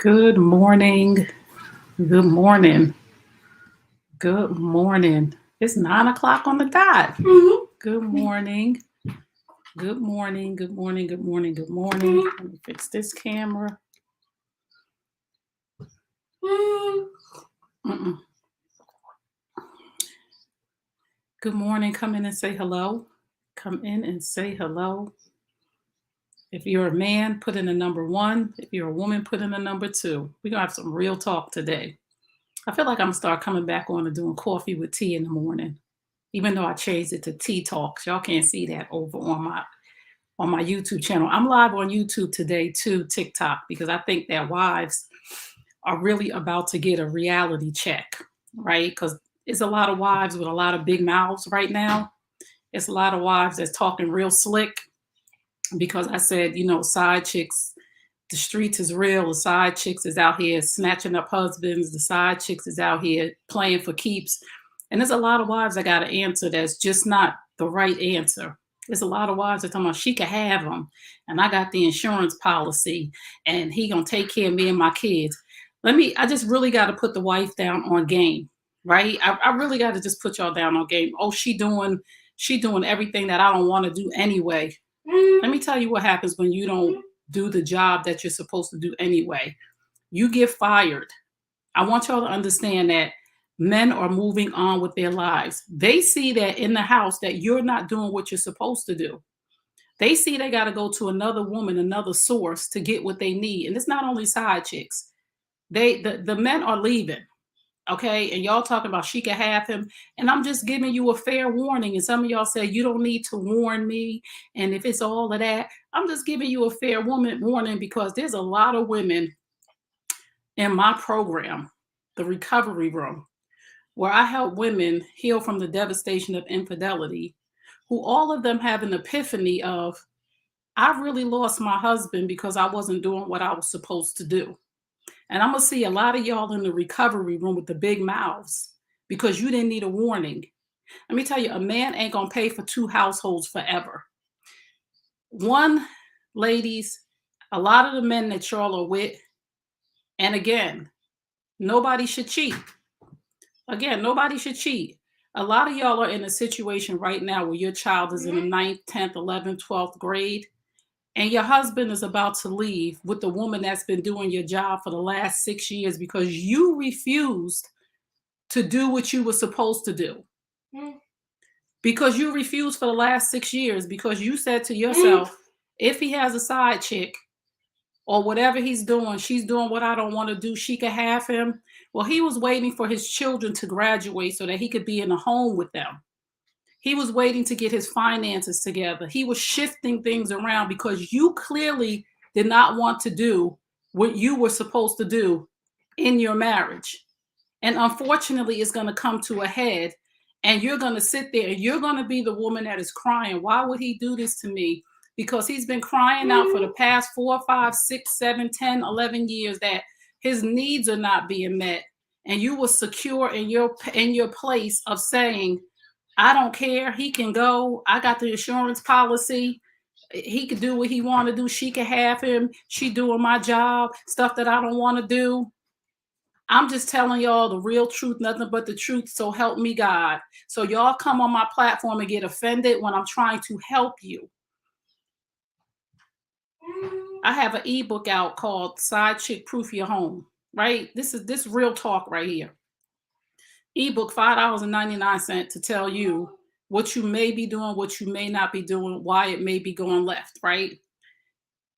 Good morning. Good morning. Good morning. It's 9 o'clock on the dot. Good morning. Good morning. Good morning. Good morning. Good morning. Let me fix this camera. Mm-mm. Good morning. Come in and say hello. Come in and say hello. If you're a man, put in a number 1. If you're a woman, put in a number 2. We're going to have some real talk today. I feel like I'm going to start coming back on and doing coffee with tea in the morning. Even though I changed it to Tea Talks. Y'all can't see that over on my YouTube channel. I'm live on YouTube today too, TikTok, because I think that wives are really about to get a reality check, right? Because it's a lot of wives with a lot of big mouths right now. It's a lot of wives that's talking real slick because I said, side chicks, the streets is real. The side chicks is out here snatching up husbands. The side chicks is out here playing for keeps. And there's a lot of wives that got an answer that's just not the right answer. There's a lot of wives that talking about she could have him, and I got the insurance policy, and he gonna take care of me and my kids. I just really got to put the wife down on game, right? I really got to just put y'all down on game. Oh, she doing everything that I don't want to do anyway. Let me tell you what happens when you don't do the job that you're supposed to do anyway. You get fired. I want y'all to understand that men are moving on with their lives. They see that in the house that you're not doing what you're supposed to do. They see they got to go to another woman, another source to get what they need. And it's not only side chicks. The men are leaving. Okay. And y'all talking about she could have him. And I'm just giving you a fair warning. And some of y'all say you don't need to warn me. And if it's all of that, I'm just giving you a fair warning because there's a lot of women in my program, the recovery room, where I help women heal from the devastation of infidelity, who all of them have an epiphany of, I really lost my husband because I wasn't doing what I was supposed to do. And I'm going to see a lot of y'all in the recovery room with the big mouths because you didn't need a warning. Let me tell you, a man ain't going to pay for 2 households forever. One, ladies, a lot of the men that y'all are with, and again, nobody should cheat. Again, nobody should cheat. A lot of y'all are in a situation right now where your child is in the 9th, 10th, 11th, 12th grade, and your husband is about to leave with the woman that's been doing your job for the last 6 years because you refused to do what you were supposed to do. Because you refused for the last 6 years because you said to yourself, if he has a side chick or whatever he's doing, she's doing what I don't want to do, she could have him. Well, he was waiting for his children to graduate so that he could be in a home with them. He was waiting to get his finances together. He was shifting things around because you clearly did not want to do what you were supposed to do in your marriage. And unfortunately, it's going to come to a head and you're going to sit there and you're going to be the woman that is crying. Why would he do this to me? Because he's been crying out for the past 4, 5, 6, 7, 10, 11 years that his needs are not being met. And you were secure in your place of saying, I don't care. He can go. I got the insurance policy. He could do what he want to do. She could have him. She doing my job, stuff that I don't want to do. I'm just telling y'all the real truth, nothing but the truth. So help me God. So y'all come on my platform and get offended when I'm trying to help you. I have an ebook out called Side Chick Proof Your Home, right? This real talk right here. Ebook, $5.99 to tell you what you may be doing, what you may not be doing, why it may be going left, right?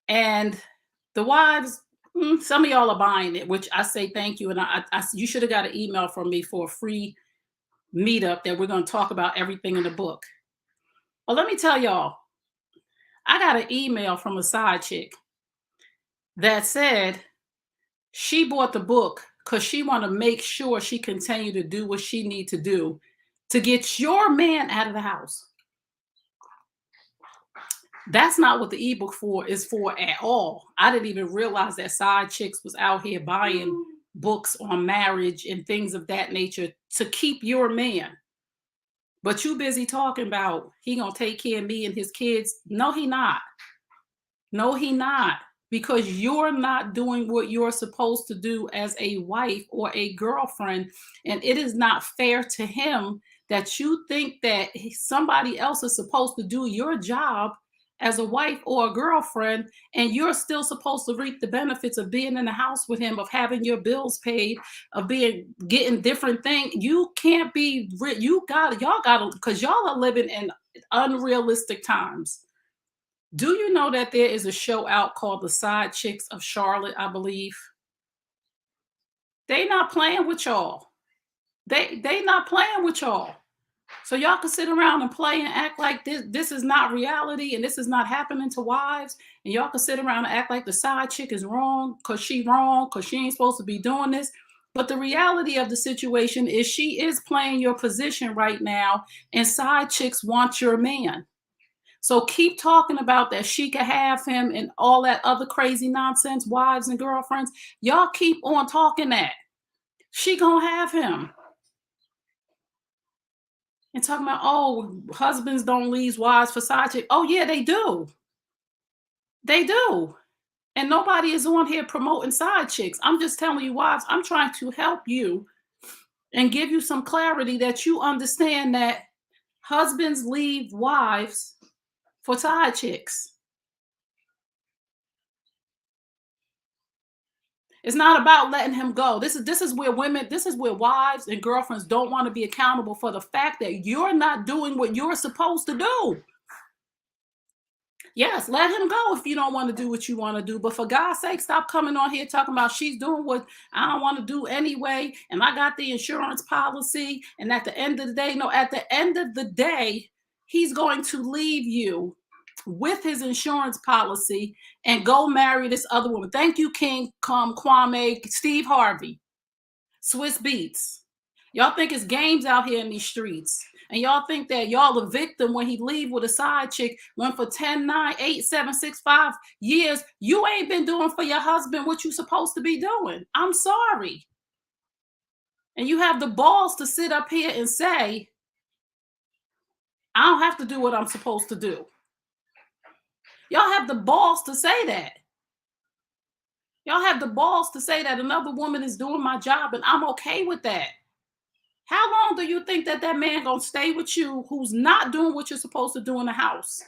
And the wives, some of y'all are buying it, which I say thank you. And you should have got an email from me for a free meetup that we're going to talk about everything in the book. Well, let me tell y'all, I got an email from a side chick that said she bought the book because she want to make sure she continue to do what she need to do to get your man out of the house. That's not what the ebook is for at all. I didn't even realize that side chicks was out here buying books on marriage and things of that nature to keep your man. But you busy talking about he gonna take care of me and his kids. No, he not. No, he not. because you're not doing what you're supposed to do as a wife or a girlfriend. And it is not fair to him that you think that somebody else is supposed to do your job as a wife or a girlfriend, and you're still supposed to reap the benefits of being in the house with him, of having your bills paid, of being getting different things. You can't be you got y'all got to, because y'all are living in unrealistic times. Do you know that there is a show out called The Side Chicks of Charlotte, I believe? They not playing with y'all. They not playing with y'all. So y'all can sit around and play and act like this is not reality and this is not happening to wives. And y'all can sit around and act like the side chick is wrong because she ain't supposed to be doing this. But the reality of the situation is she is playing your position right now, and side chicks want your man. So keep talking about that she could have him and all that other crazy nonsense, wives and girlfriends. Y'all keep on talking that. She gonna have him. And talking about, oh, husbands don't leave wives for side chick. Oh, yeah, they do. They do. And nobody is on here promoting side chicks. I'm just telling you, wives, I'm trying to help you and give you some clarity that you understand that husbands leave wives for side chicks. It's not about letting him go. This is where wives and girlfriends don't want to be accountable for the fact that you're not doing what you're supposed to do. Yes, let him go if you don't want to do what you want to do. But for God's sake, stop coming on here talking about she's doing what I don't want to do anyway. And I got the insurance policy. And at the end of the day, no, at the end of the day, he's going to leave you with his insurance policy and go marry this other woman. Thank you, King Kwame, Steve Harvey, Swiss Beats. Y'all think it's games out here in these streets. And y'all think that y'all the victim when he leave with a side chick when for 10, 9, 8, 7, 6, 5 years, you ain't been doing for your husband what you supposed to be doing. I'm sorry. And you have the balls to sit up here and say, I don't have to do what I'm supposed to do. Y'all have the balls to say that. Y'all have the balls to say that another woman is doing my job and I'm okay with that. How long do you think that man gonna stay with you who's not doing what you're supposed to do in the house?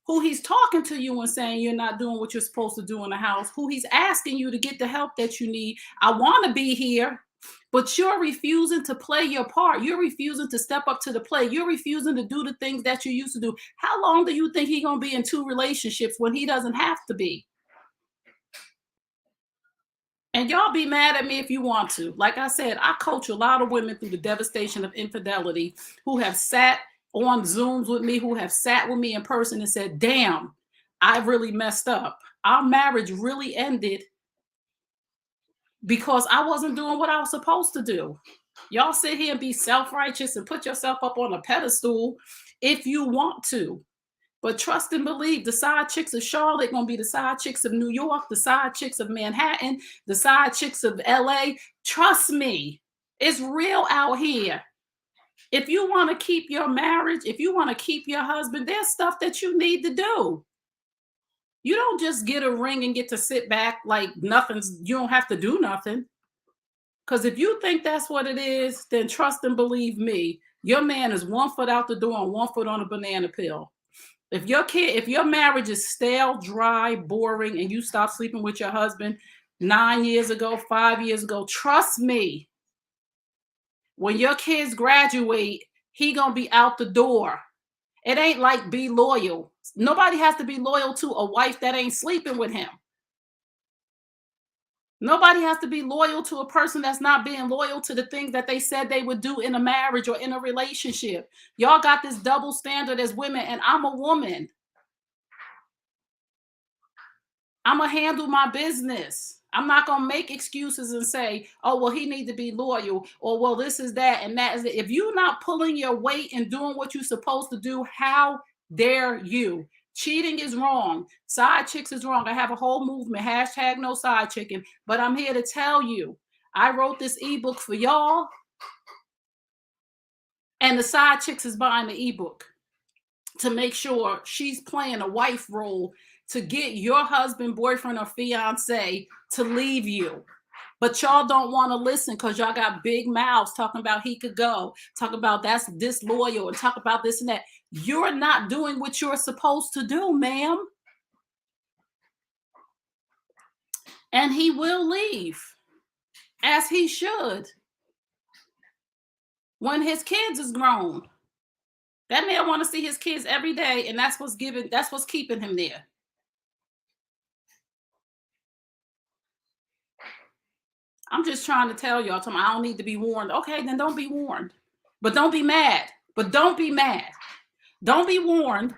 Who he's talking to you and saying you're not doing what you're supposed to do in the house? Who he's asking you to get the help that you need? I want to be here, but you're refusing to play your part. You're refusing to step up to the plate. You're refusing to do the things that you used to do. How long do you think he's gonna be in 2 relationships when he doesn't have to be? And y'all be mad at me if you want to. Like I said, I coach a lot of women through the devastation of infidelity who have sat on Zooms with me, who have sat with me in person and said, damn, I really messed up. Our marriage really ended because I wasn't doing what I was supposed to do. Y'all sit here and be self-righteous and put yourself up on a pedestal if you want to. But trust and believe, the side chicks of Charlotte gonna be the side chicks of New York, the side chicks of Manhattan, the side chicks of LA. Trust me, it's real out here. If you want to keep your marriage, if you want to keep your husband, there's stuff that you need to do. You don't just get a ring and get to sit back like you don't have to do nothing. Because if you think that's what it is, then trust and believe me, your man is 1 foot out the door and 1 foot on a banana peel. If your marriage is stale, dry, boring, and you stop sleeping with your husband 9 years ago, 5 years ago, trust me, when your kids graduate, he gonna be out the door. It ain't like be loyal. Nobody has to be loyal to a wife that ain't sleeping with him. Nobody has to be loyal to a person that's not being loyal to the things that they said they would do in a marriage or in a relationship. Y'all got this double standard as women, and I'm a woman. I'm going to handle my business. I'm not going to make excuses and say, oh, well, he needs to be loyal, or, well, this is that, and that is it. If you're not pulling your weight and doing what you're supposed to do, how dare you? Cheating is wrong. Side chicks is wrong. I have a whole movement, hashtag no side chicking. But I'm here to tell you, I wrote this ebook for y'all, and the side chicks is buying the ebook to make sure she's playing a wife role to get your husband, boyfriend, or fiance to leave you. But y'all don't want to listen because y'all got big mouths talking about he could go, talk about that's disloyal, and talk about this and that. You're not doing what you're supposed to do, ma'am. And he will leave, as he should, when his kids is grown. That man want to see his kids every day, and that's what's keeping him there. I'm just trying to tell y'all, I don't need to be warned. Okay, then don't be warned. But don't be mad. But don't be mad. Don't be warned.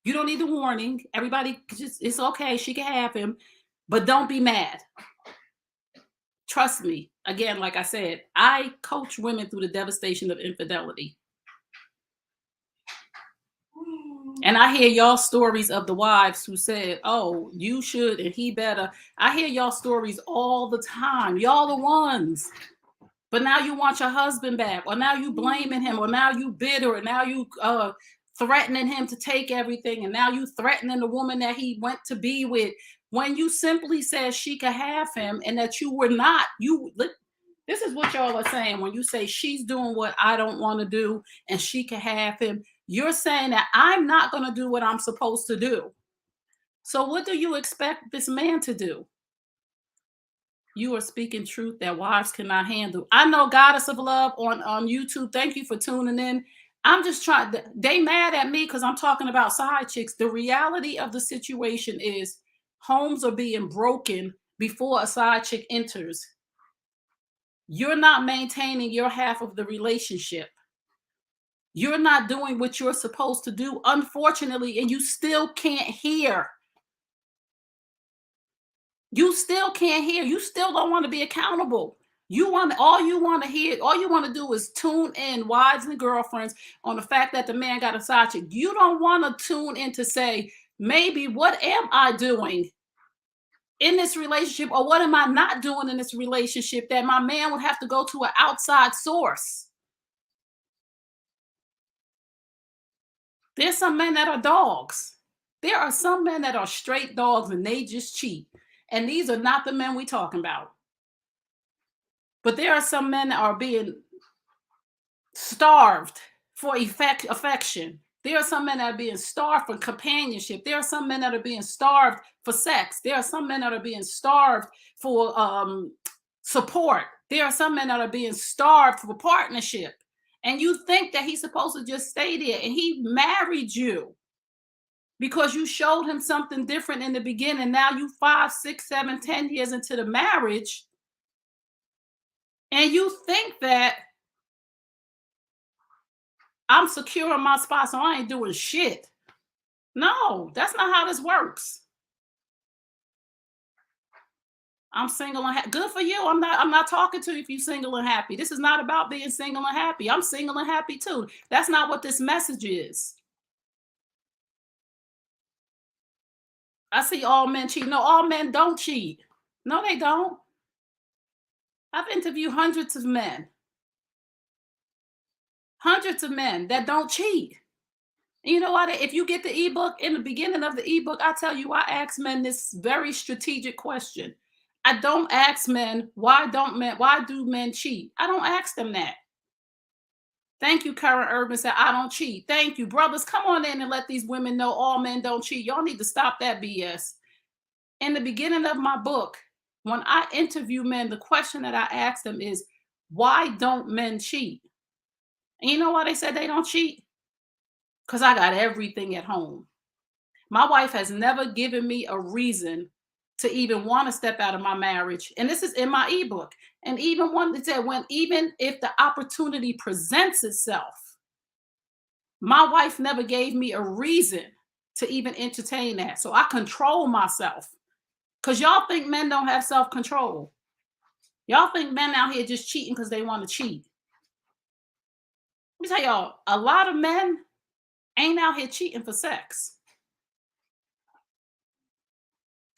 You don't need the warning. Everybody, it's okay. She can have him. But don't be mad. Trust me. Again, like I said, I coach women through the devastation of infidelity. And I hear y'all stories of the wives who said, oh, you should and he better. I hear y'all stories all the time. Y'all the ones. But now you want your husband back, or now you blaming him, or now you bitter, and now you threatening him to take everything, and now you threatening the woman that he went to be with. When you simply said she could have him, and that you were not, this is what y'all are saying when you say she's doing what I don't want to do, and she can have him. You're saying that I'm not going to do what I'm supposed to do. So what do you expect this man to do? You are speaking truth that wives cannot handle. I know Goddess of Love on YouTube. Thank you for tuning in. I'm just trying. They mad at me because I'm talking about side chicks. The reality of the situation is homes are being broken before a side chick enters. You're not maintaining your half of the relationship. You're not doing what you're supposed to do, unfortunately, and you still can't hear. You still can't hear. You still don't want to be accountable. All you want to hear, all you want to do is tune in, wives and girlfriends, on the fact that the man got a side chick. You don't want to tune in to say, maybe what am I doing in this relationship, or what am I not doing in this relationship that my man would have to go to an outside source? There's some men that are dogs. There are some men that are straight dogs and they just cheat. And these are not the men we talking about. But there are some men that are being starved for affection. There are some men that are being starved for companionship. There are some men that are being starved for sex. There are some men that are being starved for support. There are some men that are being starved for partnership. And you think that he's supposed to just stay there, and he married you because you showed him something different in the beginning. Now you 5, 6, 7, 10 years into the marriage, and you think that I'm secure in my spot, so I ain't doing shit. No, that's not how this works. I'm single and happy. Good for you. I'm not talking to you if you're single and happy. This is not about being single and happy. I'm single and happy too. That's not what this message is. I see all men cheat. No, all men don't cheat. No, they don't. I've interviewed hundreds of men that don't cheat. And you know what? If you get the ebook, in the beginning of the ebook, I tell you, I ask men this very strategic question. I don't ask men, why do men cheat? I don't ask them that. Thank you, Current Urban said, I don't cheat. Thank you. Brothers, come on in and let these women know all men don't cheat. Y'all need to stop that BS. In the beginning of my book, when I interview men, the question that I ask them is, why don't men cheat? And you know why they said they don't cheat? Because I got everything at home. My wife has never given me a reason to even want to step out of my marriage. And this is in my ebook. And even one that said, even if the opportunity presents itself, my wife never gave me a reason to even entertain that. So I control myself. Because y'all think men don't have self-control. Y'all think men out here just cheating because they want to cheat. Let me tell y'all, a lot of men ain't out here cheating for sex.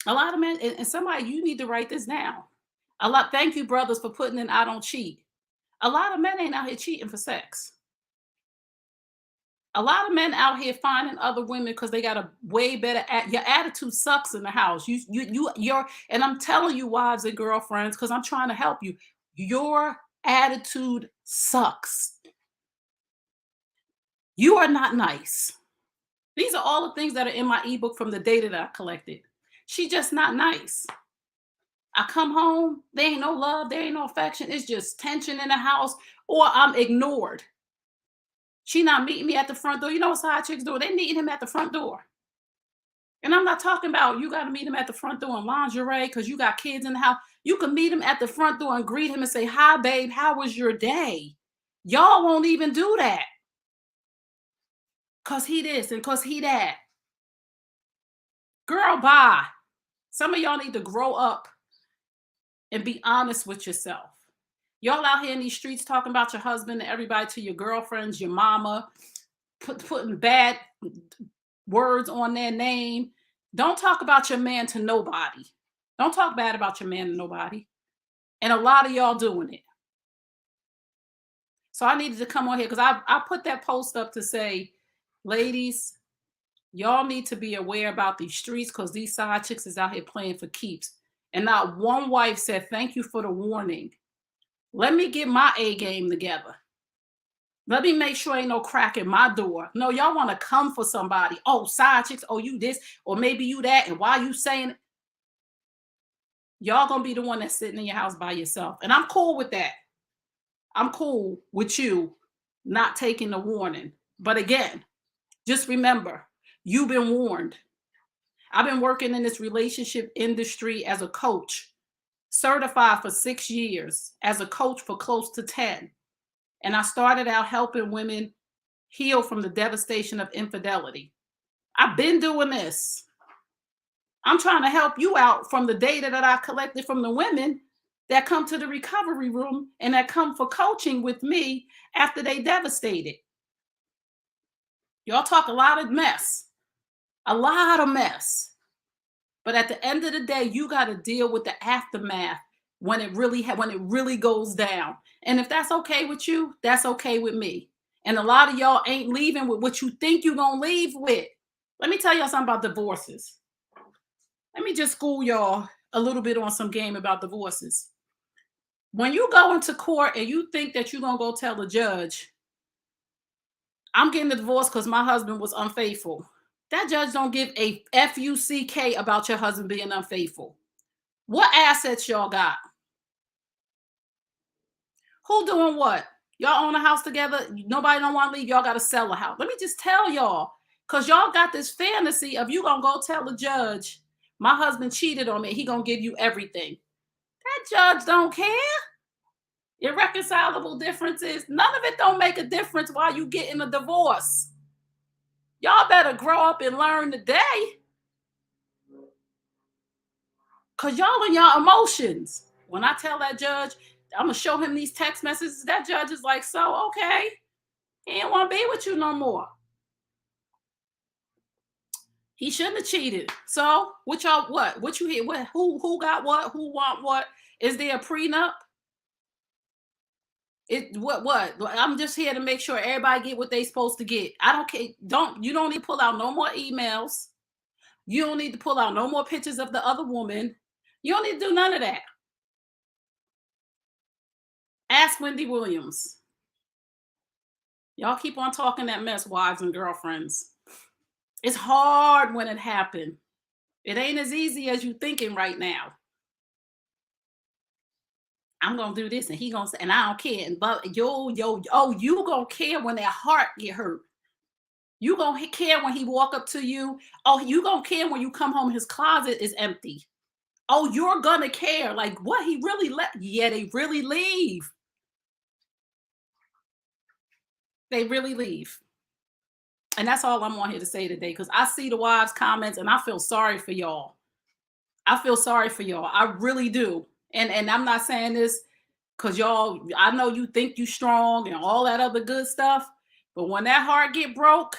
A lot of men, and somebody, you need to write this down. Thank you, brothers, for putting in I don't cheat. A lot of men ain't out here cheating for sex. A lot of men out here finding other women because they got a way better your attitude sucks in the house. You're and I'm telling you, wives and girlfriends, because I'm trying to help you. Your attitude sucks. You are not nice. These are all the things that are in my ebook from the data that I collected. She just not nice. I come home, there ain't no love, there ain't no affection. It's just tension in the house, or I'm ignored. She not meeting me at the front door. You know what side chicks do? They meeting him at the front door. And I'm not talking about you got to meet him at the front door in lingerie because you got kids in the house. You can meet him at the front door and greet him and say, "Hi, babe, how was your day?" Y'all won't even do that because he this and because he that. Girl, bye. Some of y'all need to grow up and be honest with yourself. Y'all out here in these streets talking about your husband and everybody to your girlfriends, your mama, putting bad words on their name. Don't talk about your man to nobody. Don't talk bad about your man to nobody. And a lot of y'all doing it. So I needed to come on here because I put that post up to say, ladies, y'all need to be aware about these streets because these side chicks is out here playing for keeps. And not one wife said, thank you for the warning. Let me get my A game together. Let me make sure ain't no crack in my door. No, y'all want to come for somebody. Oh, side chicks. Oh, you this, or maybe you that. And why you saying it? Y'all gonna be the one that's sitting in your house by yourself. And I'm cool with that. I'm cool with you not taking the warning. But again, just remember, you've been warned. I've been working in this relationship industry as a coach, certified for 6 years, as a coach for close to 10. And I started out helping women heal from the devastation of infidelity. I've been doing this. I'm trying to help you out from the data that I collected from the women that come to the recovery room and that come for coaching with me after they devastated. Y'all talk a lot of mess, a lot of mess. But at the end of the day, you got to deal with the aftermath when it really goes down. And if that's okay with you, that's okay with me. And a lot of y'all ain't leaving with what you think you're going to leave with. Let me tell y'all something about divorces. Let me just school y'all a little bit on some game about divorces. When you go into court and you think that you're going to go tell the judge, I'm getting a divorce because my husband was unfaithful. That judge don't give a F-U-C-K about your husband being unfaithful. What assets y'all got? Who doing what? Y'all own a house together. Nobody don't want to leave. Y'all got to sell a house. Let me just tell y'all, because y'all got this fantasy of you going to go tell the judge, my husband cheated on me. He going to give you everything. That judge don't care. Irreconcilable differences. None of it don't make a difference while you getting a divorce. Y'all better grow up and learn today. Because y'all in your emotions. When I tell that judge, I'm going to show him these text messages, that judge is like, so, okay. He ain't want to be with you no more. He shouldn't have cheated. So, what y'all, what? What you hear? What? Who got what? Who want what? Is there a prenup? What? I'm just here to make sure everybody get what they supposed to get. I don't care. You don't need to pull out no more emails. You don't need to pull out no more pictures of the other woman. You don't need to do none of that. Ask Wendy Williams. Y'all keep on talking that mess, wives and girlfriends. It's hard when it happened. It ain't as easy as you thinking right now. I'm gonna do this, and he gonna say, and I don't care. And but you gonna care when that heart get hurt. You gonna care when he walk up to you. Oh, you gonna care when you come home, his closet is empty. Oh, you're gonna care. Like, what, he really left? Yeah, they really leave. They really leave. And that's all I'm on here to say today, because I see the wives' comments and I feel sorry for y'all. I feel sorry for y'all. I really do. And I'm not saying this because y'all, I know you think you strong and all that other good stuff. But when that heart get broke,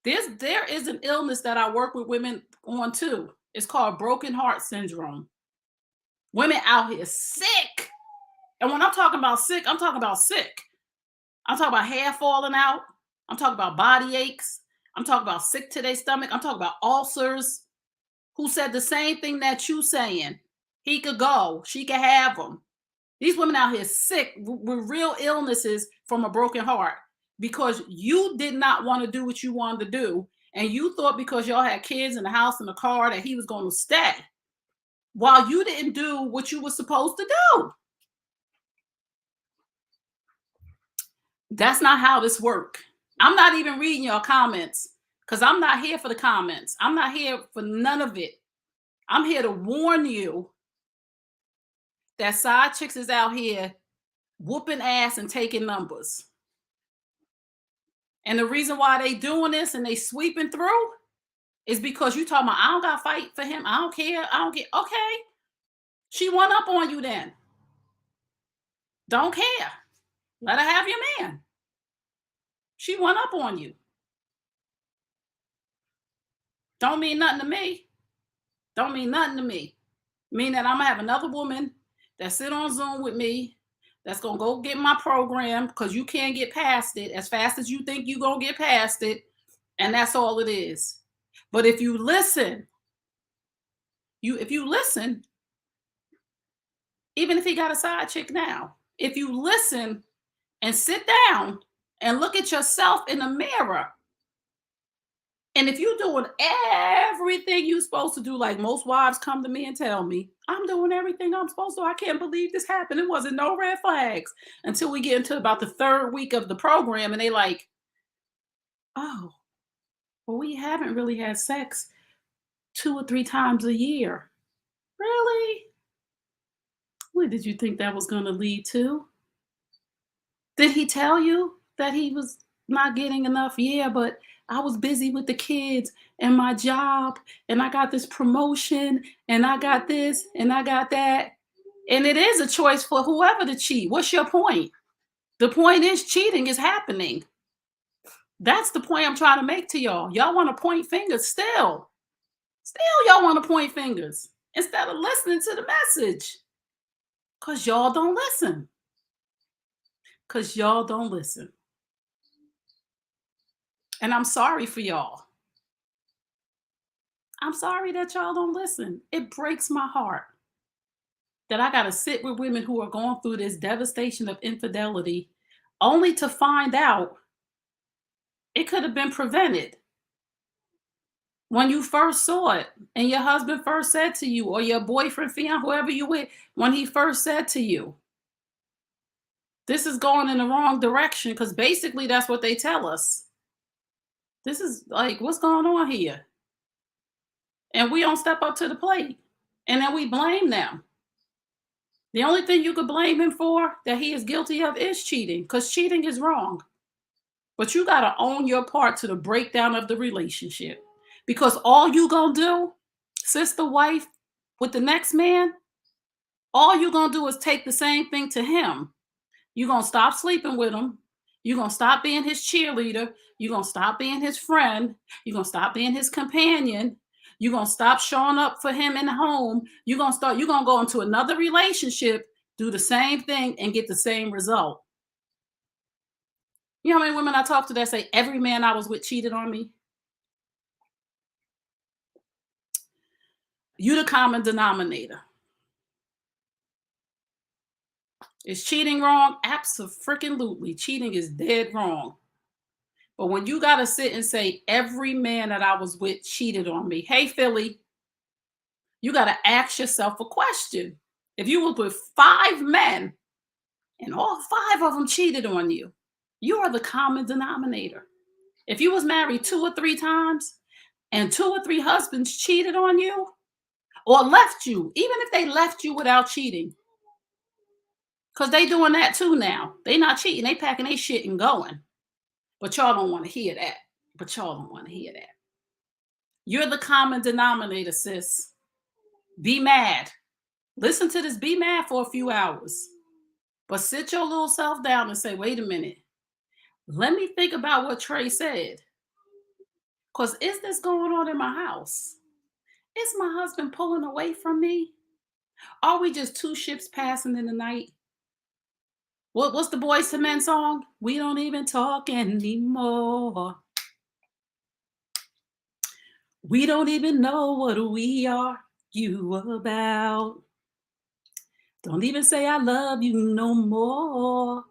there is an illness that I work with women on too. It's called broken heart syndrome. Women out here sick. And when I'm talking about sick, I'm talking about sick. I'm talking about hair falling out. I'm talking about body aches. I'm talking about sick to their stomach. I'm talking about ulcers. Who said the same thing that you saying? He could go. She could have him. These women out here sick with real illnesses from a broken heart because you did not want to do what you wanted to do. And you thought because y'all had kids in the house and the car that he was going to stay while you didn't do what you were supposed to do. That's not how this works. I'm not even reading your comments because I'm not here for the comments. I'm not here for none of it. I'm here to warn you that side chicks is out here whooping ass and taking numbers. And the reason why they doing this and they sweeping through is because you talking about, I don't got to fight for him. I don't care. I don't get. Okay. She went up on you then. Don't care. Let her have your man. She went up on you. Don't mean nothing to me. Don't mean nothing to me. Mean that I'm going to have another woman that sit on Zoom with me that's going to go get my program because you can't get past it as fast as you think you're going to get past it. And that's all it is. But if you listen, if you listen, even if he got a side chick now, if you listen and sit down and look at yourself in the mirror, and if you're doing everything you're supposed to do, like most wives come to me and tell me, I'm doing everything I'm supposed to. I can't believe this happened. It wasn't no red flags until we get into about the third week of the program. And they like, oh, well, we haven't really had sex 2 or 3 times a year. Really? What did you think that was going to lead to? Did he tell you that he was not getting enough? Yeah, but I was busy with the kids and my job, and I got this promotion, and I got this, and I got that. And it is a choice for whoever to cheat. What's your point? The point is cheating is happening. That's the point I'm trying to make to y'all. Y'all want to point fingers still. Still, y'all want to point fingers instead of listening to the message. Because y'all don't listen. Because y'all don't listen. And I'm sorry for y'all. I'm sorry that y'all don't listen. It breaks my heart that I got to sit with women who are going through this devastation of infidelity only to find out it could have been prevented. When you first saw it and your husband first said to you, or your boyfriend, fiance, whoever you with, when he first said to you, this is going in the wrong direction, because basically that's what they tell us. This is like, what's going on here? And we don't step up to the plate. And then we blame them. The only thing you could blame him for that he is guilty of is cheating, because cheating is wrong. But you got to own your part to the breakdown of the relationship. Because all you going to do, sister, wife, with the next man, all you going to do is take the same thing to him. You're going to stop sleeping with him. You're going to stop being his cheerleader. You're going to stop being his friend. You're going to stop being his companion. You're going to stop showing up for him in the home. You're going to go into another relationship, do the same thing, and get the same result. You know how many women I talk to that say every man I was with cheated on me? You the common denominator. Is cheating wrong? Absolutely. Cheating is dead wrong. But when you got to sit and say every man that I was with cheated on me, hey, Philly, you got to ask yourself a question. If you were with 5 men and all 5 of them cheated on you, you are the common denominator. If you was married 2 or 3 times and 2 or 3 husbands cheated on you or left you, even if they left you without cheating, because they doing that too now. They not cheating. They packing their shit and going. But y'all don't want to hear that. You're the common denominator, sis. Be mad. Listen to this. Be mad for a few hours. But sit your little self down and say, wait a minute. Let me think about what Trey said. Because is this going on in my house? Is my husband pulling away from me? Are we just 2 ships passing in the night? What's the Boys to Men song? We don't even talk anymore. We don't even know what we are you about. Don't even say I love you no more.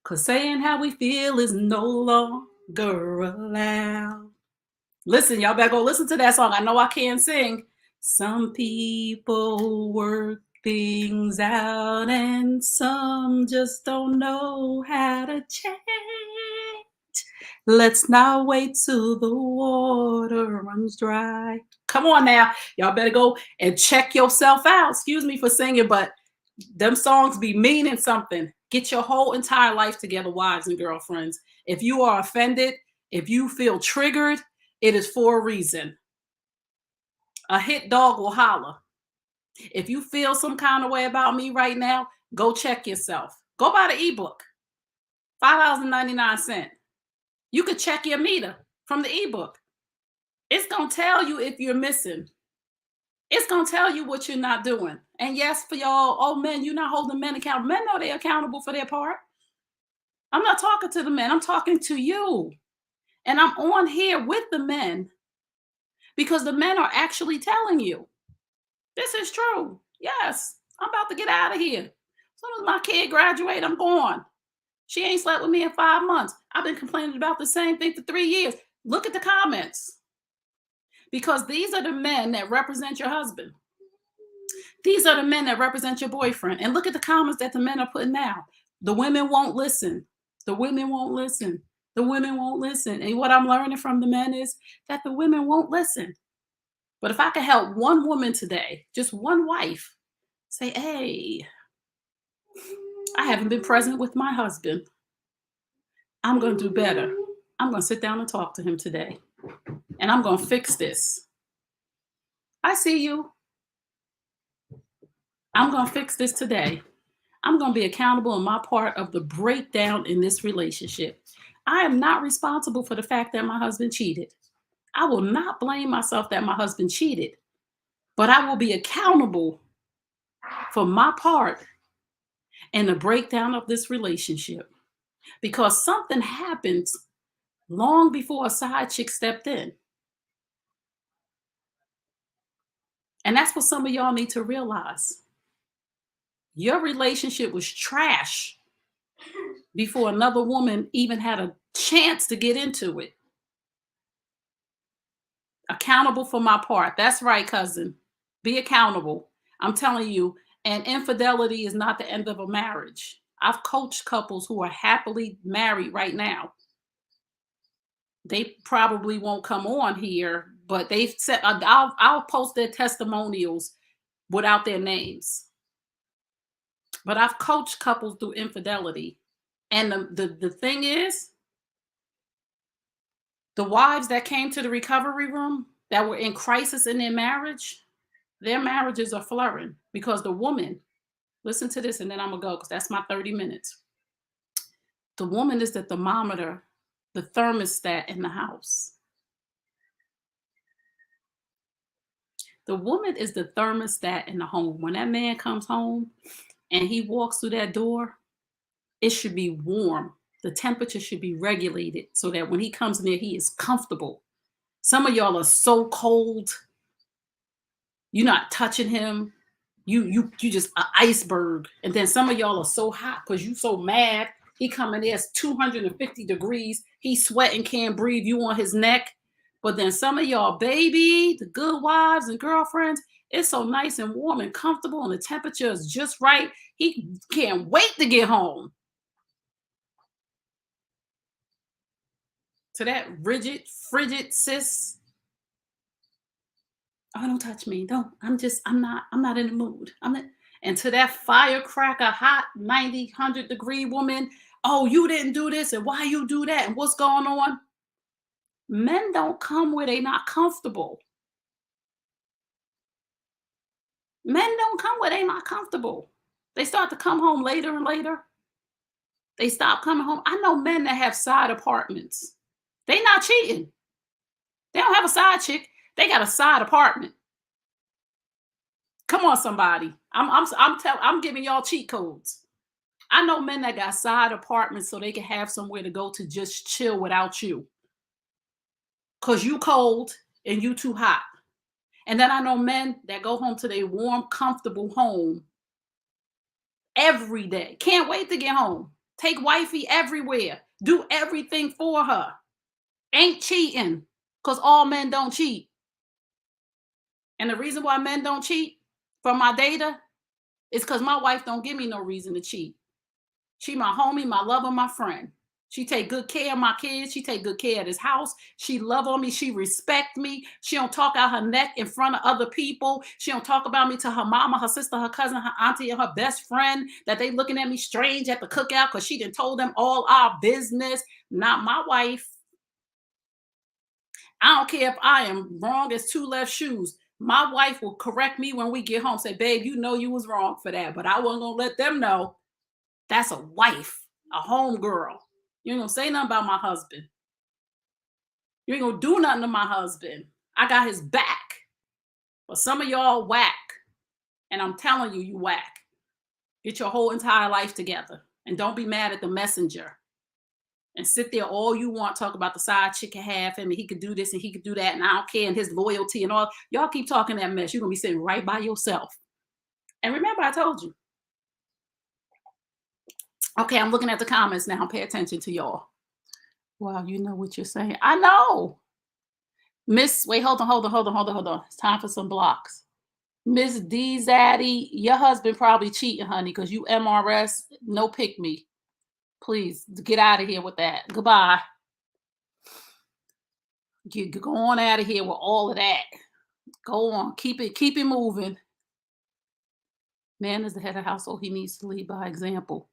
'Cause saying how we feel is no longer allowed. Listen, y'all better go listen to that song. I know I can't sing. Some people work things out and some just don't know how to change. Let's not wait till the water runs dry. Come on now. Y'all better go and check yourself out. Excuse me for singing, but them songs be meaning something. Get your whole entire life together, wives and girlfriends. If you are offended, if you feel triggered, it is for a reason. A hit dog will holler. If you feel some kind of way about me right now, go check yourself. Go buy the ebook, $5.99. You could check your meter from the ebook. It's going to tell you if you're missing. It's going to tell you what you're not doing. And yes, for y'all, oh, men, you're not holding men accountable. Men know they're accountable for their part. I'm not talking to the men. I'm talking to you. And I'm on here with the men because the men are actually telling you, this is true. Yes, I'm about to get out of here. As soon as my kid graduate, I'm gone. She ain't slept with me in 5 months. I've been complaining about the same thing for 3 years. Look at the comments. Because these are the men that represent your husband. These are the men that represent your boyfriend. And look at the comments that the men are putting now. The women won't listen. The women won't listen. The women won't listen. And what I'm learning from the men is that the women won't listen. But if I could help one woman today, just one wife, say, hey, I haven't been present with my husband. I'm going to do better. I'm going to sit down and talk to him today. And I'm going to fix this. I see you. I'm going to fix this today. I'm going to be accountable in my part of the breakdown in this relationship. I am not responsible for the fact that my husband cheated. I will not blame myself that my husband cheated, but I will be accountable for my part in the breakdown of this relationship because something happens long before a side chick stepped in. And that's what some of y'all need to realize. Your relationship was trash before another woman even had a chance to get into it. Accountable for my part. That's right, cousin. Be accountable. I'm telling you, and infidelity is not the end of a marriage. I've coached couples who are happily married right now. They probably won't come on here, but they've said I'll post their testimonials without their names. But I've coached couples through infidelity. And the thing is, the wives that came to the recovery room that were in crisis in their marriages are flourishing because the woman, listen to this and then I'm going to go because that's my 30 minutes. The woman is the thermometer, the thermostat in the house. The woman is the thermostat in the home. When that man comes home and he walks through that door, it should be warm. The temperature should be regulated so that when he comes in there, he is comfortable. Some of y'all are so cold. You're not touching him. You just an iceberg. And then some of y'all are so hot because you so mad. He coming there, it's 250 degrees. He's sweating, can't breathe. You on his neck. But then some of y'all, baby, the good wives and girlfriends, it's so nice and warm and comfortable and the temperature is just right. He can't wait to get home. To that rigid, frigid sis. Oh, don't touch me. Don't. I'm not in the mood. And to that firecracker, hot 90, 100-degree woman, oh, you didn't do this and why you do that and what's going on? Men don't come where they're not comfortable. Men don't come where they're not comfortable. They start to come home later and later. They stop coming home. I know men that have side apartments. They not cheating. They don't have a side chick. They got a side apartment. Come on, somebody. I'm giving y'all cheat codes. I know men that got side apartments so they can have somewhere to go to just chill without you. Cause you cold and you too hot. And then I know men that go home to their warm, comfortable home every day. Can't wait to get home. Take wifey everywhere. Do everything for her. Ain't cheating. Cause all men don't cheat. And the reason why men don't cheat from my data is because my wife don't give me no reason to cheat. She my homie, my lover, my friend. She take good care of my kids. She take good care of this house. She love on me. She respect me. She don't talk out her neck in front of other people. She don't talk about me to her mama, her sister, her cousin, her auntie, and her best friend that they looking at me strange at the cookout because she done told them all our business. Not my wife. I don't care if I am wrong as two left shoes. My wife will correct me when we get home. Say, babe, you know you was wrong for that, but I wasn't gonna let them know. That's a wife, a home girl. You ain't gonna say nothing about my husband. You ain't gonna do nothing to my husband. I got his back. But some of y'all whack. And I'm telling you, you whack. Get your whole entire life together. And don't be mad at the messenger. And sit there all you want, talk about the side chick can have him, and he could do this and he could do that, and I don't care, and his loyalty and all. Y'all keep talking that mess. You're gonna be sitting right by yourself. And remember, I told you. Okay, I'm looking at the comments now. Pay attention to y'all. Wow, you know what you're saying. I know. Wait, hold on. It's time for some blocks. Miss D Zaddy, your husband probably cheating, honey, because you MRS, no pick me. Please get out of here with that. Goodbye. Go on out of here with all of that. Go on. Keep it moving. Man is the head of household. He needs to lead by example.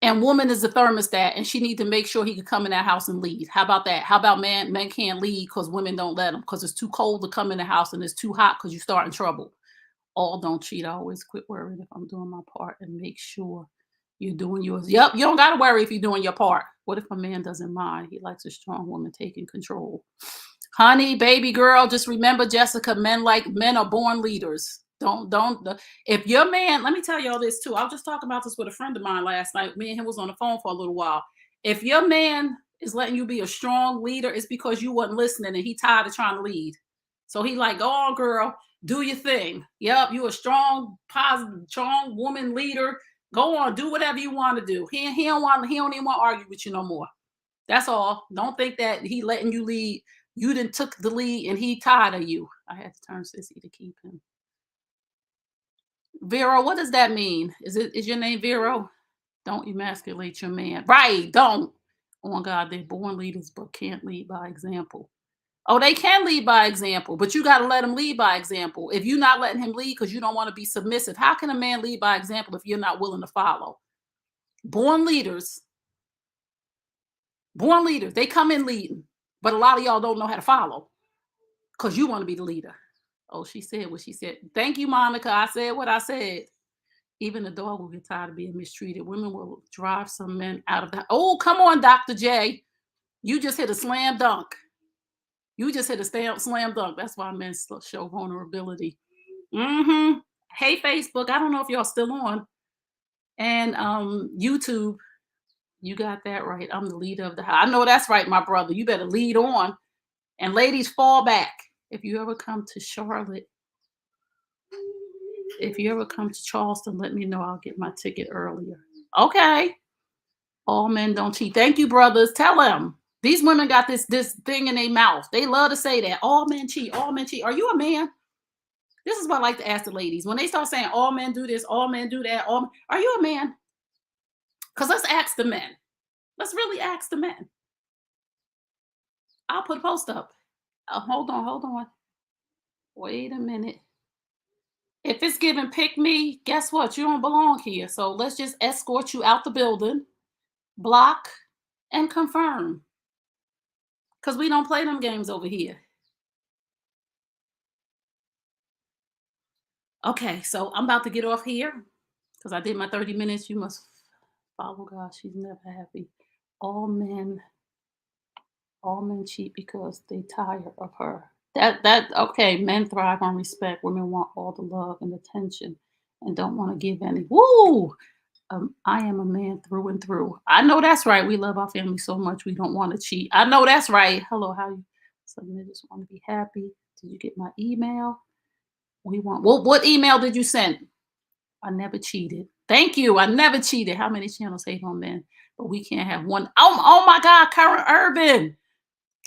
And woman is the thermostat, and she need to make sure he can come in that house and lead. How about that? How about men can't lead because women don't let them because it's too cold to come in the house and it's too hot because you start in trouble. All don't cheat. I always quit worrying if I'm doing my part and make sure you're doing yours. Yep, you don't got to worry if you're doing your part. What if a man doesn't mind? He likes a strong woman taking control. Honey, baby girl, just remember, Jessica, men are born leaders. If your man, let me tell y'all this too. I was just talking about this with a friend of mine last night. Me and him was on the phone for a little while. If your man is letting you be a strong leader, it's because you wasn't listening and he tired of trying to lead. So he like, go on, girl, do your thing. Yep, you a strong, positive, strong woman leader. Go on, do whatever you want to do. He don't even want to argue with you no more. That's all. Don't think that he letting you lead. You done took the lead and he tired of you. I had to turn Sissy to keep him. Vero, what does that mean? Is your name Vero? Don't emasculate your man. Right, don't. Oh my God, they're born leaders but can't lead by example. Oh, they can lead by example, but you got to let him lead by example. If you're not letting him lead because you don't want to be submissive, how can a man lead by example if you're not willing to follow? Born leaders, they come in leading, but a lot of y'all don't know how to follow because you want to be the leader. Oh, she said what she said. Thank you, Monica. I said what I said. Even the dog will get tired of being mistreated. Women will drive some men out of the. Oh, come on, Dr. J. You just hit a slam dunk. Slam dunk. That's why men show vulnerability. Hey, Facebook. I don't know if y'all still on. And YouTube. You got that right. I'm the leader of the house. I know that's right, my brother. You better lead on. And ladies, fall back. If you ever come to Charlotte, if you ever come to Charleston, let me know. I'll get my ticket earlier. Okay. All men don't cheat. Thank you, brothers. Tell them. These women got this thing in their mouth. They love to say that. All men cheat. All men cheat. Are you a man? This is what I like to ask the ladies. When they start saying all men do this, all men do that, are you a man? Because let's ask the men. Let's really ask the men. I'll put a post up. Hold on. Wait a minute. If it's giving pick me, guess what? You don't belong here. So let's just escort you out the building, block, and confirm. Because we don't play them games over here. Okay, so I'm about to get off here because I did my 30 minutes. You must follow God. She's never happy. All men cheat because they tired of her. That okay, men thrive on respect, women want all the love and attention and don't want to give any. Woo! I am a man through and through. I know that's right. We love our family so much we don't want to cheat. I know that's right. Hello, how you? Some niggas want to be happy. Did you get my email? We want what email did you send? I never cheated. Thank you. I never cheated. How many channels hate on men? But we can't have one. Oh my God, current urban.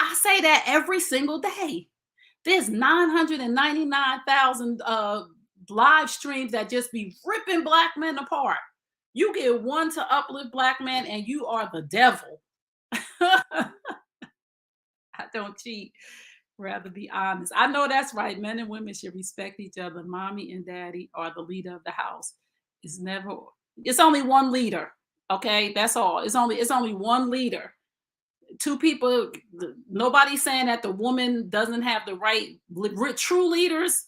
I say that every single day. There's 999,000 live streams that just be ripping black men apart. You get one to uplift black men and you are the devil. I don't cheat. Rather be honest. I know that's right. Men and women should respect each other. Mommy and daddy are the leader of the house. It's never it's only one leader. Okay? That's all. It's only one leader. Two people, nobody's saying that the woman doesn't have the right. True leaders,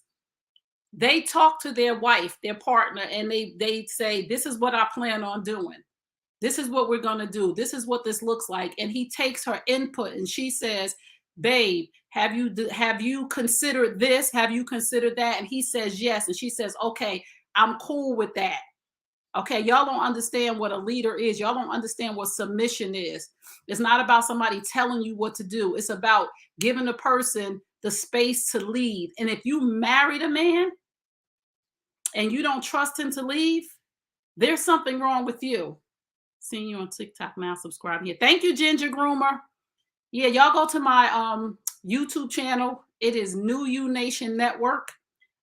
they talk to their wife, their partner, and they say, this is what I plan on doing. This is what we're going to do. This is what this looks like. And he takes her input and she says, babe, have you considered this? Have you considered that? And he says yes. And she says, okay, I'm cool with that. Okay, y'all don't understand what a leader is. Y'all don't understand what submission is. It's not about somebody telling you what to do. It's about giving a person the space to lead. And if you married a man and you don't trust him to leave, there's something wrong with you. Seeing you on TikTok now, subscribe here. Thank you, Ginger Groomer. Yeah, y'all go to my YouTube channel. It is New You Nation Network.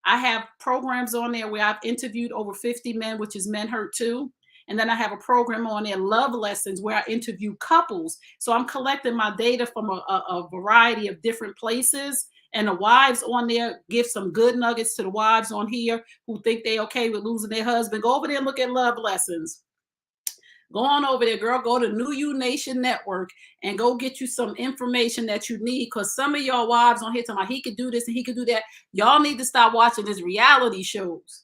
I have programs on there where I've interviewed over 50 men, which is Men Hurt Too. And then I have a program on there, Love Lessons, where I interview couples. So I'm collecting my data from a variety of different places. And the wives on there give some good nuggets to the wives on here who think they okay with losing their husband. Go over there and look at Love Lessons. Go on over there, girl. Go to New You Nation Network and go get you some information that you need. Because some of y'all wives on here talking about he could do this and he could do that. Y'all need to stop watching these reality shows.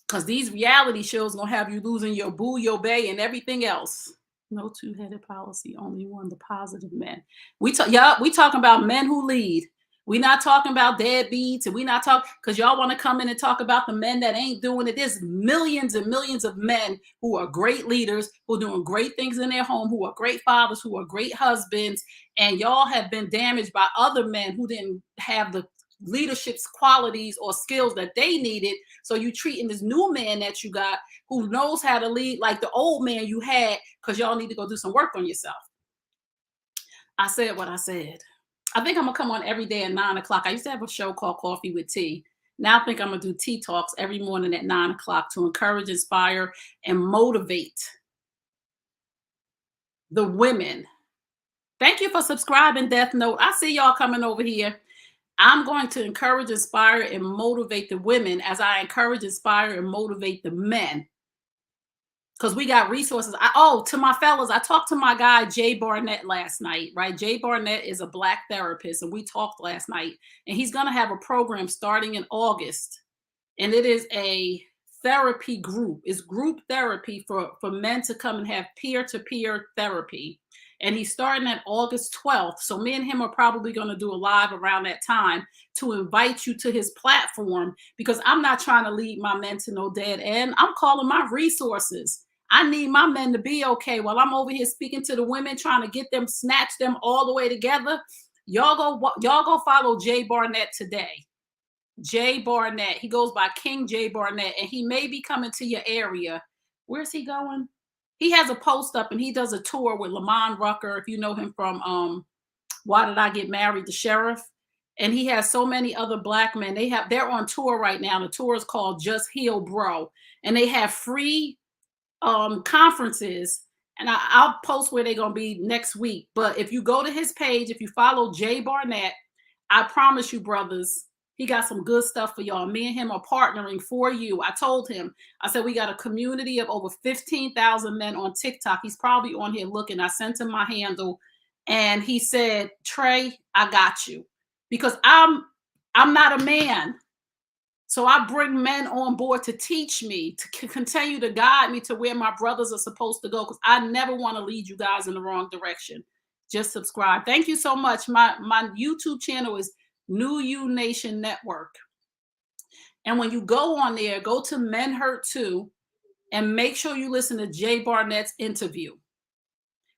Because these reality shows gonna have you losing your boo, your bae, and everything else. No two-headed policy, only one, the positive men. We talking about men who lead. We not talking about deadbeats, and we not talking because y'all want to come in and talk about the men that ain't doing it. There's millions and millions of men who are great leaders, who are doing great things in their home, who are great fathers, who are great husbands, and y'all have been damaged by other men who didn't have the leadership qualities or skills that they needed. So you treating this new man that you got who knows how to lead like the old man you had because y'all need to go do some work on yourself. I said what I said. I think I'm gonna come on every day at 9 o'clock. I used to have a show called Coffee with Tea. Now I think I'm gonna do tea talks every morning at 9 o'clock to encourage, inspire, and motivate the women. Thank you for subscribing, Death Note. I see y'all coming over here. I'm going to encourage, inspire, and motivate the women as I encourage, inspire, and motivate the men. Because we got resources. To my fellas, I talked to my guy, Jay Barnett, last night, right? Jay Barnett is a Black therapist, and we talked last night. And he's going to have a program starting in August. And it is a therapy group. It's group therapy for men to come and have peer-to-peer therapy. And he's starting at August 12th. So me and him are probably going to do a live around that time to invite you to his platform because I'm not trying to lead my men to no dead end. I'm calling my resources. I need my men to be okay while I'm over here speaking to the women, trying to get them, snatch them all the way together. Y'all go follow Jay Barnett today. Jay Barnett. He goes by King Jay Barnett, and he may be coming to your area. Where's he going? He has a post up, and he does a tour with Lamont Rucker, if you know him from Why Did I Get Married, the sheriff. And he has so many other Black men. They're on tour right now. The tour is called Just Heal Bro, and they have free conferences. And I'll post where they're gonna be next week. But if you go to his page, if you follow Jay Barnett, I promise you, brothers, he got some good stuff for y'all. Me and him are partnering for you. I told him, I said, we got a community of over 15,000 men on TikTok. He's probably on here looking. I sent him my handle and he said, Trey, I got you. Because I'm not a man. So I bring men on board to teach me, to continue to guide me to where my brothers are supposed to go. Because I never want to lead you guys in the wrong direction. Just subscribe. Thank you so much. My YouTube channel is New You Nation Network. And when you go on there, go to Men Hurt Too and make sure you listen to Jay Barnett's interview.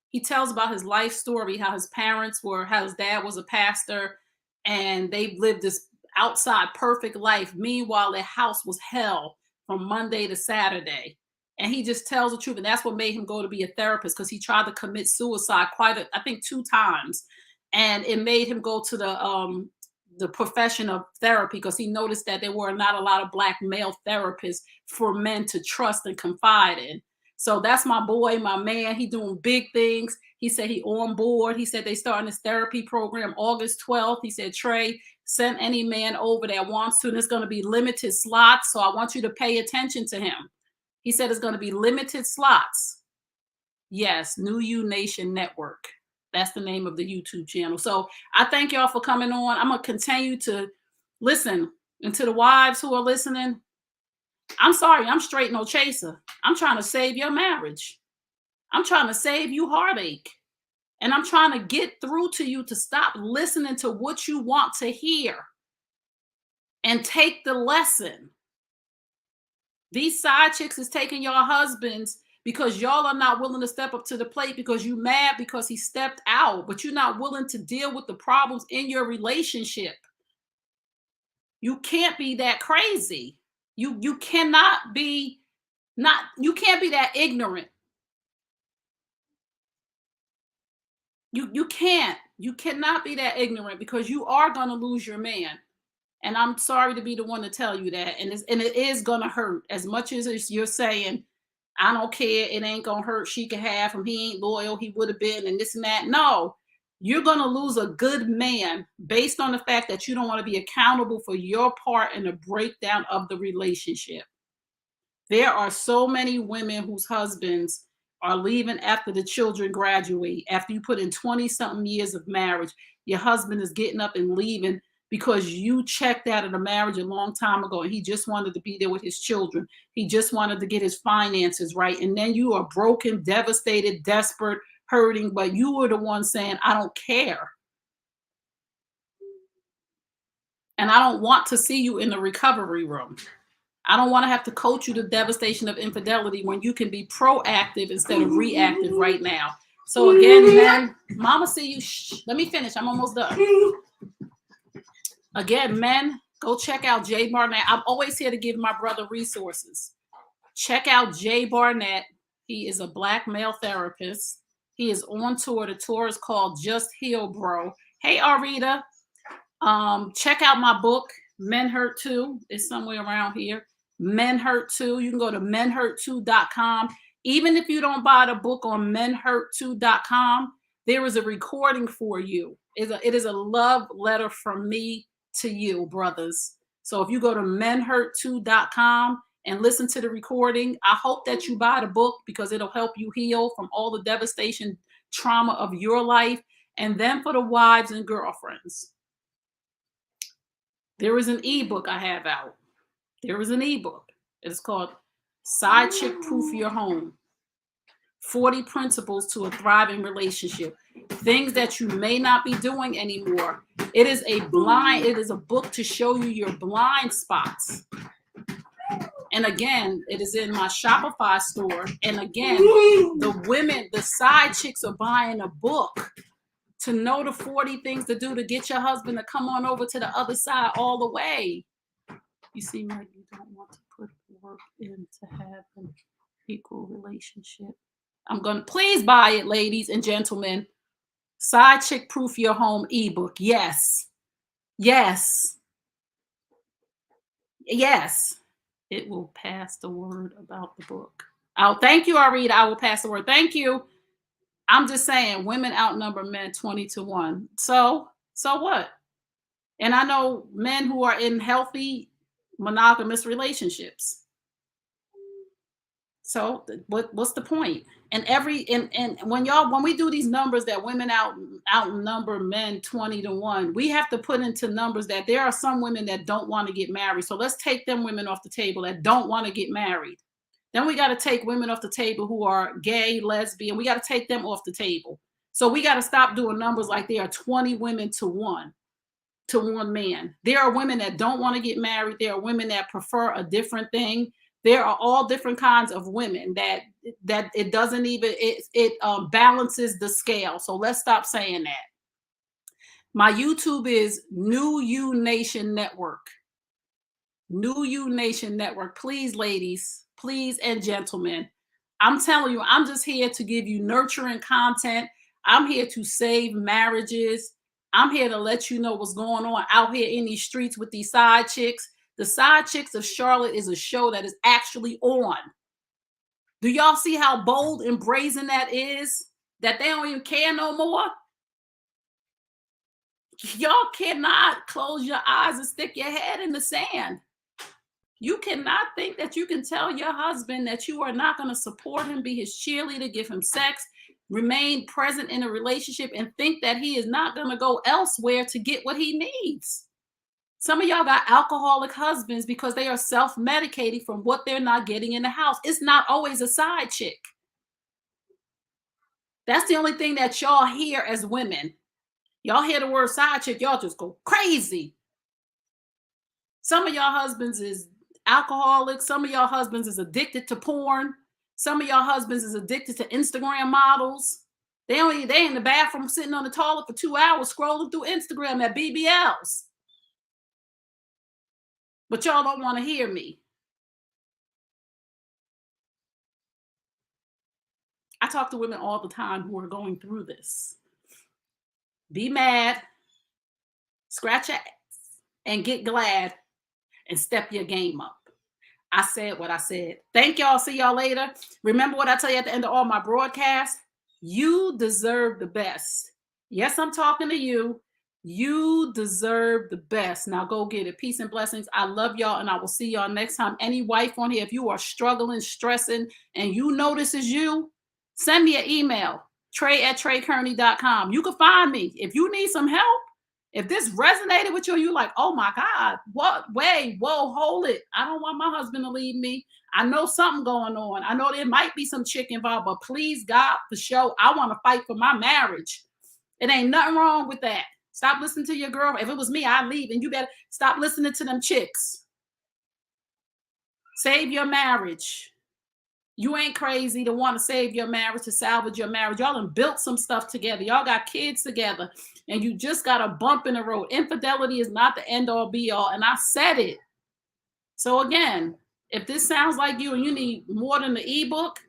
He tells about his life story, how his parents were, how his dad was a pastor, and they lived this outside perfect life. Meanwhile, their house was hell from Monday to Saturday. And he just tells the truth. And that's what made him go to be a therapist, because he tried to commit suicide I think 2 times. And it made him go to the profession of therapy, because he noticed that there were not a lot of Black male therapists for men to trust and confide in. So that's my boy, my man. He doing big things. He said he on board. He said they starting this therapy program August 12th. He said, Trey, send any man over that wants to. And it's going to be limited slots. So I want you to pay attention to him. He said it's going to be limited slots. Yes, New You Nation Network. That's the name of the YouTube channel. So I thank y'all for coming on. I'm going to continue to listen. And to the wives who are listening, I'm sorry, I'm straight no chaser. I'm trying to save your marriage. I'm trying to save you heartache. And I'm trying to get through to you to stop listening to what you want to hear and take the lesson. These side chicks is taking your husbands because y'all are not willing to step up to the plate, because you mad because he stepped out, but you're not willing to deal with the problems in your relationship. You can't be that crazy. You cannot be you can't be that ignorant. You cannot be that ignorant, because you are going to lose your man. And I'm sorry to be the one to tell you that. And it is going to hurt. As much as you're saying, I don't care, it ain't going to hurt, she can have him, he ain't loyal, he would have been, and this and that. No, you're going to lose a good man based on the fact that you don't want to be accountable for your part in the breakdown of the relationship. There are so many women whose husbands are leaving after the children graduate. After you put in 20-something years of marriage, your husband is getting up and leaving because you checked out of the marriage a long time ago and he just wanted to be there with his children. He just wanted to get his finances right. And then you are broken, devastated, desperate, hurting, but you were the one saying, I don't care. And I don't want to see you in the recovery room. I don't want to have to coach you the devastation of infidelity when you can be proactive instead of reactive right now. So again, men, mama see you. Shh, let me finish. I'm almost done. Again, men, go check out Jay Barnett. I'm always here to give my brother resources. Check out Jay Barnett. He is a Black male therapist. He is on tour. The tour is called Just Heal, Bro. Hey, Arita. Check out my book, Men Hurt Too. It's somewhere around here. Men Hurt Too. You can go to menhurt2.com. Even if you don't buy the book on menhurt2.com, there is a recording for you. It is a love letter from me to you, brothers. So if you go to menhurt2.com and listen to the recording, I hope that you buy the book, because it'll help you heal from all the devastation, trauma of your life. And then for the wives and girlfriends, there is an ebook I have out. There is an ebook. It's called Side Chick Proof Your Home. 40 Principles to a Thriving Relationship. Things that you may not be doing anymore. It is a book to show you your blind spots. And again, it is in my Shopify store. And again, the women, the side chicks are buying a book to know the 40 things to do to get your husband to come on over to the other side all the way. You seem like you don't want to put work in to have an equal relationship. I'm going to please buy it, ladies and gentlemen. Side Chick Proof Your Home ebook. Yes. Yes. Yes. It will pass the word about the book. Oh, thank you, Arita. I will pass the word. Thank you. I'm just saying, women outnumber men 20-1. So what? And I know men who are in healthy monogamous relationships. So what's the point? And when we do these numbers that women outnumber men 20-1, we have to put into numbers that there are some women that don't want to get married. So let's take them women off the table that don't want to get married. Then we got to take women off the table who are gay, lesbian. We got to take them off the table. So we got to stop doing numbers like there are 20 women to one man. There are women that don't want to get married. There are women that prefer a different thing. There are all different kinds of women that it doesn't even balances the scale. So let's stop saying that. My YouTube is New You Nation Network. New You Nation Network. Please, ladies, please, and gentlemen, I'm telling you, I'm just here to give you nurturing content. I'm here to save marriages. I'm here to let you know what's going on out here in these streets with these side chicks. The Side Chicks of Charlotte is a show that is actually on. Do y'all see how bold and brazen that is? That they don't even care no more? Y'all cannot close your eyes and stick your head in the sand. You cannot think that you can tell your husband that you are not going to support him, be his cheerleader, give him sex, remain present in a relationship, and think that he is not going to go elsewhere to get what he needs. Some of y'all got alcoholic husbands because they are self-medicating from what they're not getting in the house. It's not always a side chick. That's the only thing that y'all hear as women. Y'all hear the word side chick, y'all just go crazy. Some of y'all husbands is alcoholics. Some of y'all husbands is addicted to porn. Some of y'all husbands is addicted to Instagram models. They in the bathroom sitting on the toilet for 2 hours scrolling through Instagram at BBLs. But y'all don't want to hear me. I talk to women all the time who are going through this. Be mad, scratch your ass, and get glad, and step your game up. I said what I said. Thank y'all. See y'all later. Remember what I tell you at the end of all my broadcasts? You deserve the best. Yes, I'm talking to you. You deserve the best. Now go get it. Peace and blessings. I love y'all, and I will see y'all next time. Any wife on here, if you are struggling, stressing, and you know this is you, send me an email, trey@treykearney.com. You can find me. If you need some help, if this resonated with you, you're like, oh my God, what? Wait, whoa, hold it. I don't want my husband to leave me. I know something going on. I know there might be some chick involved, but please, God, for show, I want to fight for my marriage. It ain't nothing wrong with that. Stop listening to your girl. If it was me, I'd leave, and you better stop listening to them chicks. Save your marriage. You ain't crazy to want to save your marriage, to salvage your marriage. Y'all done built some stuff together. Y'all got kids together, and you just got a bump in the road. Infidelity is not the end all be all, and I said it. So again, if this sounds like you and you need more than the ebook,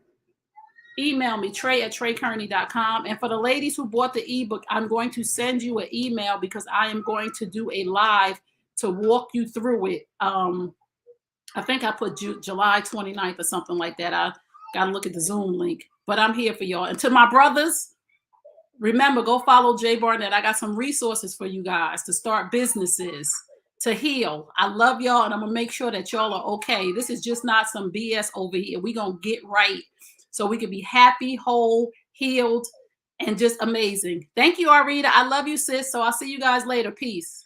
email me, trey@treykearney.com. And for the ladies who bought the ebook, I'm going to send you an email because I am going to do a live to walk you through it. I think I put July 29th or something like that. I got to look at the Zoom link, but I'm here for y'all. And to my brothers, remember, go follow Jay Barnett. I got some resources for you guys to start businesses, to heal. I love y'all, and I'm going to make sure that y'all are okay. This is just not some BS over here. We're going to get right so we can be happy, whole, healed, and just amazing. Thank you, Arita. I love you, sis. So I'll see you guys later. Peace.